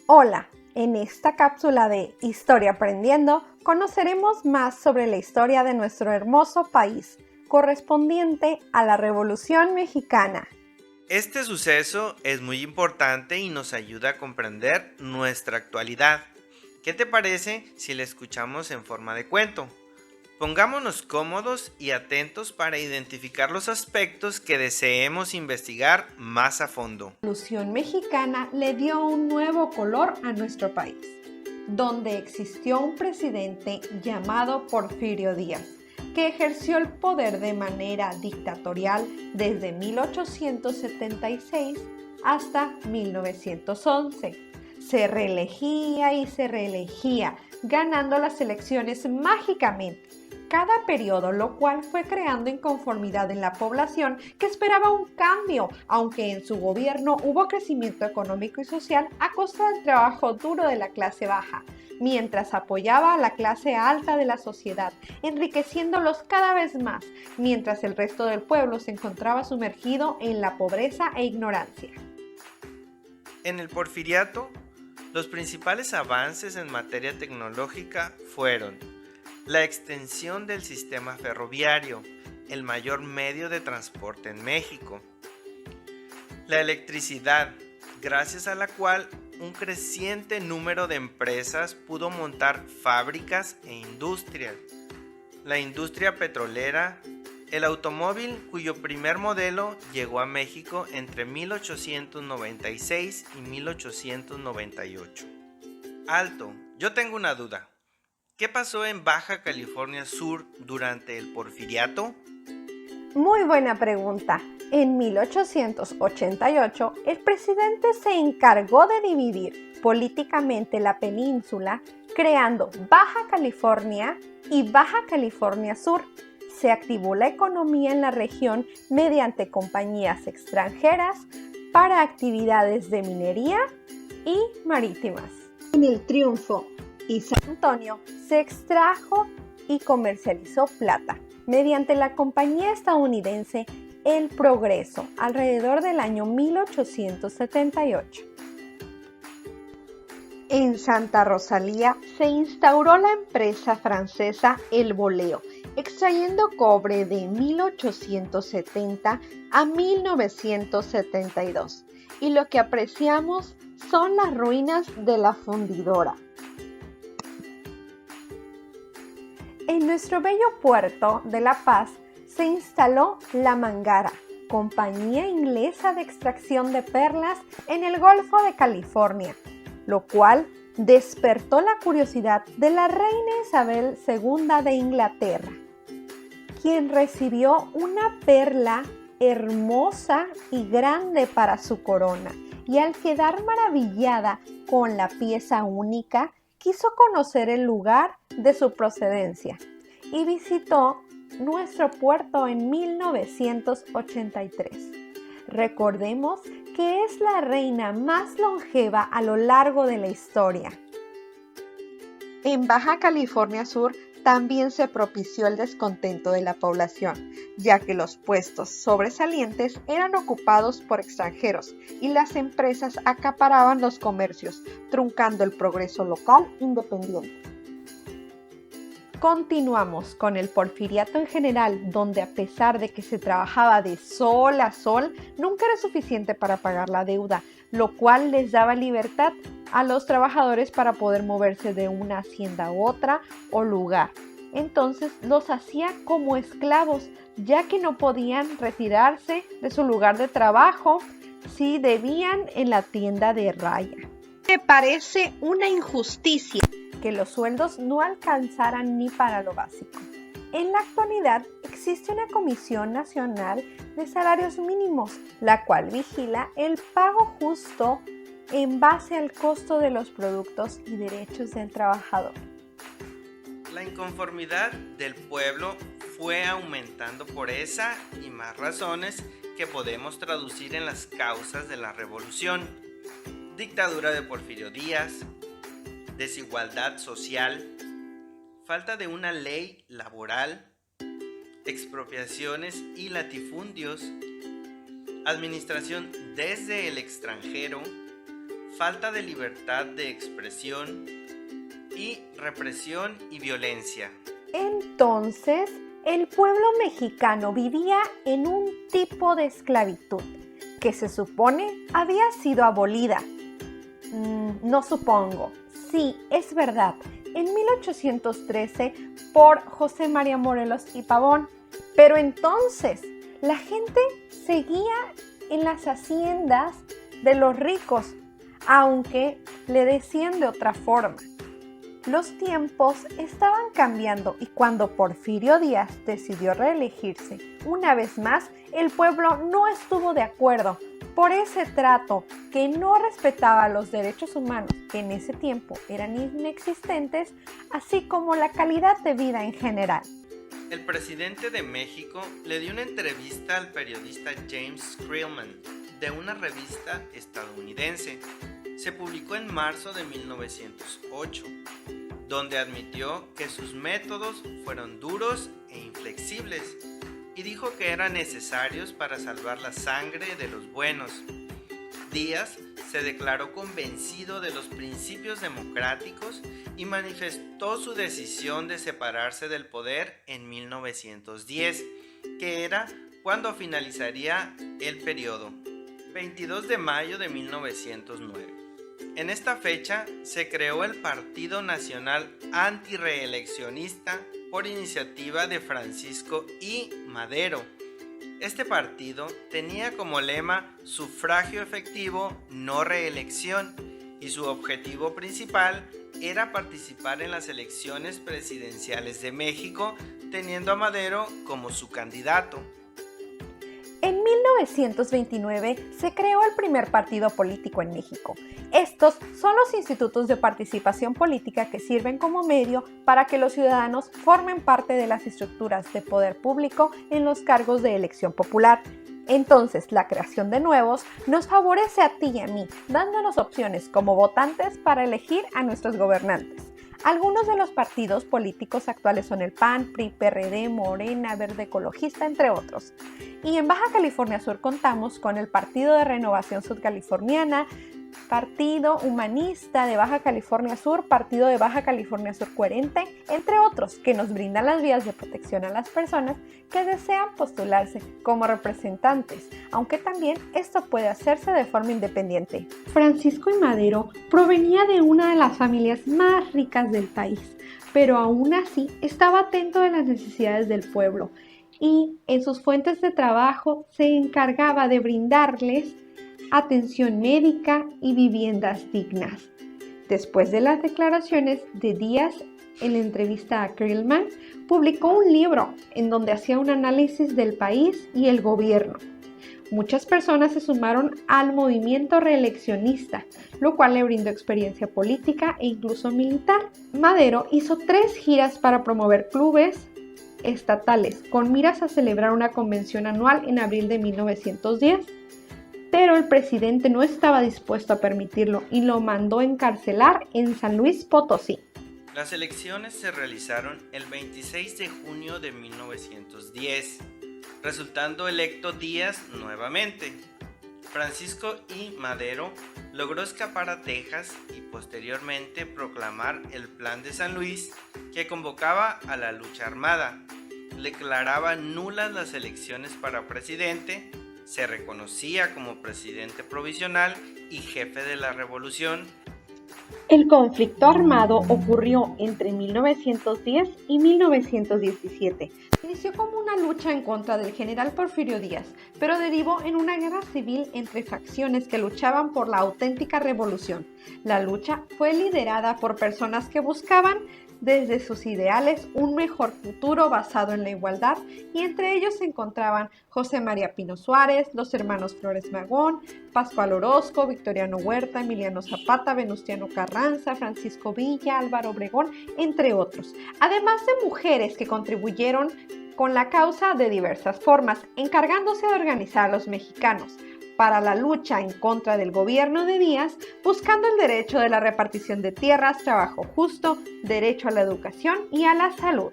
Hola, en esta cápsula de Historia Aprendiendo conoceremos más sobre la historia de nuestro hermoso país, correspondiente a la Revolución Mexicana. Este suceso es muy importante y nos ayuda a comprender nuestra actualidad. ¿Qué te parece si la escuchamos en forma de cuento? Pongámonos cómodos y atentos para identificar los aspectos que deseemos investigar más a fondo. La Revolución Mexicana le dio un nuevo color a nuestro país, donde existió un presidente llamado Porfirio Díaz, que ejerció el poder de manera dictatorial desde 1876 hasta 1911. Se reelegía y se reelegía, ganando las elecciones mágicamente cada periodo, lo cual fue creando inconformidad en la población que esperaba un cambio, aunque en su gobierno hubo crecimiento económico y social a costa del trabajo duro de la clase baja, mientras apoyaba a la clase alta de la sociedad, enriqueciéndolos cada vez más, mientras el resto del pueblo se encontraba sumergido en la pobreza e ignorancia. En el Porfiriato, los principales avances en materia tecnológica fueron la extensión del sistema ferroviario, el mayor medio de transporte en México. La electricidad, gracias a la cual un creciente número de empresas pudo montar fábricas e industrias. La industria petrolera, el automóvil cuyo primer modelo llegó a México entre 1896 y 1898. Alto, yo tengo una duda. ¿Qué pasó en Baja California Sur durante el Porfiriato? Muy buena pregunta. En 1888, el presidente se encargó de dividir políticamente la península, creando Baja California y Baja California Sur. Se activó la economía en la región mediante compañías extranjeras para actividades de minería y marítimas. En el Triunfo y San Antonio se extrajo y comercializó plata mediante la compañía estadounidense El Progreso alrededor del año 1878. En Santa Rosalía se instauró la empresa francesa El Boleo, extrayendo cobre de 1870 a 1972, y lo que apreciamos son las ruinas de la fundidora. En nuestro bello puerto de La Paz se instaló La Mangara, compañía inglesa de extracción de perlas en el Golfo de California, lo cual despertó la curiosidad de la reina Isabel II de Inglaterra, quien recibió una perla hermosa y grande para su corona, y al quedar maravillada con la pieza única, quiso conocer el lugar de su procedencia y visitó nuestro puerto en 1983. Recordemos que es la reina más longeva a lo largo de la historia. En Baja California Sur también se propició el descontento de la población, ya que los puestos sobresalientes eran ocupados por extranjeros y las empresas acaparaban los comercios, truncando el progreso local independiente. Continuamos con el Porfiriato en general, donde a pesar de que se trabajaba de sol a sol, nunca era suficiente para pagar la deuda, lo cual les daba libertad a los trabajadores para poder moverse de una hacienda a otra o lugar. Entonces los hacía como esclavos, ya que no podían retirarse de su lugar de trabajo si debían en la tienda de raya. Me parece una injusticia que los sueldos no alcanzaran ni para lo básico. En la actualidad existe una Comisión Nacional de Salarios Mínimos, la cual vigila el pago justo en base al costo de los productos y derechos del trabajador. La inconformidad del pueblo fue aumentando por esa y más razones que podemos traducir en las causas de la revolución: dictadura de Porfirio Díaz, desigualdad social, falta de una ley laboral, expropiaciones y latifundios, administración desde el extranjero, falta de libertad de expresión y represión y violencia. Entonces, el pueblo mexicano vivía en un tipo de esclavitud que se supone había sido abolida. No supongo. Sí, es verdad. En 1813 por José María Morelos y Pavón. Pero entonces la gente seguía en las haciendas de los ricos, aunque le decían de otra forma. Los tiempos estaban cambiando y cuando Porfirio Díaz decidió reelegirse una vez más, el pueblo no estuvo de acuerdo por ese trato que no respetaba los derechos humanos, que en ese tiempo eran inexistentes, así como la calidad de vida en general. El presidente de México le dio una entrevista al periodista James Creelman de una revista estadounidense. Se publicó en marzo de 1908, donde admitió que sus métodos fueron duros e inflexibles y dijo que eran necesarios para salvar la sangre de los buenos. Díaz se declaró convencido de los principios democráticos y manifestó su decisión de separarse del poder en 1910, que era cuando finalizaría el periodo, 22 de mayo de 1909. En esta fecha se creó el Partido Nacional Antirreeleccionista por iniciativa de Francisco I. Madero. Este partido tenía como lema sufragio efectivo, no reelección, y su objetivo principal era participar en las elecciones presidenciales de México, teniendo a Madero como su candidato. En 1929 se creó el primer partido político en México. Estos son los institutos de participación política que sirven como medio para que los ciudadanos formen parte de las estructuras de poder público en los cargos de elección popular. Entonces, la creación de nuevos nos favorece a ti y a mí, dándonos opciones como votantes para elegir a nuestros gobernantes. Algunos de los partidos políticos actuales son el PAN, PRI, PRD, Morena, Verde Ecologista, entre otros. Y en Baja California Sur contamos con el Partido de Renovación Sudcaliforniana, Partido Humanista de Baja California Sur, Partido de Baja California Sur Coherente, entre otros, que nos brindan las vías de protección a las personas que desean postularse como representantes, aunque también esto puede hacerse de forma independiente. Francisco I. Madero provenía de una de las familias más ricas del país, pero aún así estaba atento de las necesidades del pueblo y en sus fuentes de trabajo se encargaba de brindarles atención médica y viviendas dignas. Después de las declaraciones de Díaz en la entrevista a Creelman, publicó un libro en donde hacía un análisis del país y el gobierno. Muchas personas se sumaron al movimiento reeleccionista, lo cual le brindó experiencia política e incluso militar. Madero hizo 3 giras para promover clubes estatales, con miras a celebrar una convención anual en abril de 1910. Pero el presidente no estaba dispuesto a permitirlo y lo mandó encarcelar en San Luis Potosí. Las elecciones se realizaron el 26 de junio de 1910, resultando electo Díaz nuevamente. Francisco I. Madero logró escapar a Texas y posteriormente proclamar el Plan de San Luis, que convocaba a la lucha armada, declaraba nulas las elecciones para presidente, se reconocía como presidente provisional y jefe de la revolución. El conflicto armado ocurrió entre 1910 y 1917. Inició como una lucha en contra del general Porfirio Díaz, pero derivó en una guerra civil entre facciones que luchaban por la auténtica revolución. La lucha fue liderada por personas que buscaban desde sus ideales un mejor futuro basado en la igualdad, y entre ellos se encontraban José María Pino Suárez, los hermanos Flores Magón, Pascual Orozco, Victoriano Huerta, Emiliano Zapata, Venustiano Carranza, Francisco Villa, Álvaro Obregón, entre otros, además de mujeres que contribuyeron con la causa de diversas formas, encargándose de organizar a los mexicanos para la lucha en contra del gobierno de Díaz, buscando el derecho de la repartición de tierras, trabajo justo, derecho a la educación y a la salud.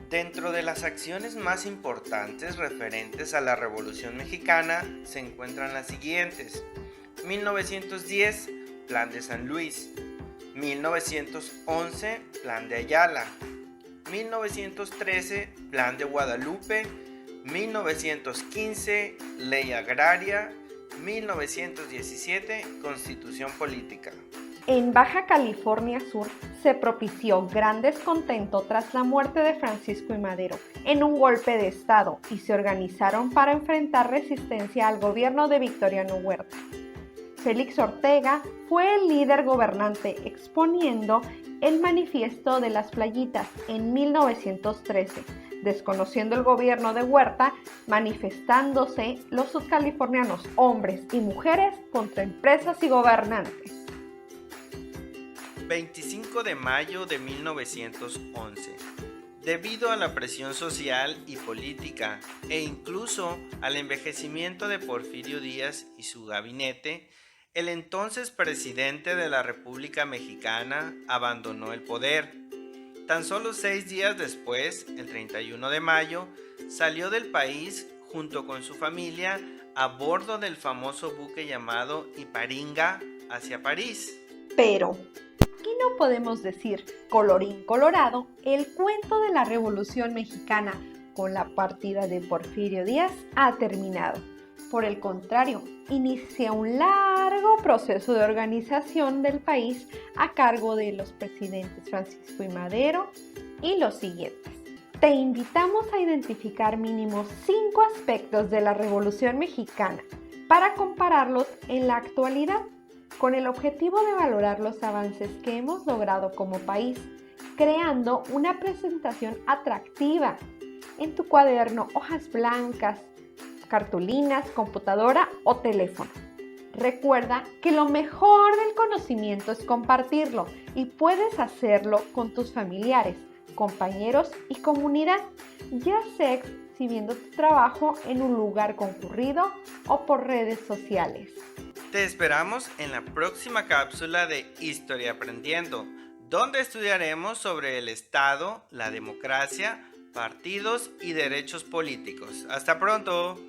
Dentro de las acciones más importantes referentes a la Revolución Mexicana se encuentran las siguientes. 1910, Plan de San Luis. 1911, Plan de Ayala. 1913, Plan de Guadalupe. 1915, Ley Agraria. 1917, Constitución Política. En Baja California Sur se propició gran descontento tras la muerte de Francisco I. Madero en un golpe de estado y se organizaron para enfrentar resistencia al gobierno de Victoriano Huerta. Félix Ortega fue el líder gobernante exponiendo el Manifiesto de las Playitas en 1913, desconociendo el gobierno de Huerta, manifestándose los subcalifornianos, hombres y mujeres, contra empresas y gobernantes. 25 de mayo de 1911. Debido a la presión social y política e incluso al envejecimiento de Porfirio Díaz y su gabinete, el entonces presidente de la República Mexicana abandonó el poder. Tan solo 6 días después, el 31 de mayo, salió del país junto con su familia a bordo del famoso buque llamado Iparinga hacia París. Pero aquí no podemos decir, colorín colorado, el cuento de la Revolución Mexicana con la partida de Porfirio Díaz ha terminado. Por el contrario, inicia un largo proceso de organización del país a cargo de los presidentes Francisco I. Madero y los siguientes. Te invitamos a identificar mínimo 5 aspectos de la Revolución Mexicana para compararlos en la actualidad, con el objetivo de valorar los avances que hemos logrado como país, creando una presentación atractiva en tu cuaderno, hojas blancas, cartulinas, computadora o teléfono. Recuerda que lo mejor del conocimiento es compartirlo y puedes hacerlo con tus familiares, compañeros y comunidad, ya sea exhibiendo tu trabajo en un lugar concurrido o por redes sociales. Te esperamos en la próxima cápsula de Historia Aprendiendo, donde estudiaremos sobre el Estado, la democracia, partidos y derechos políticos. ¡Hasta pronto!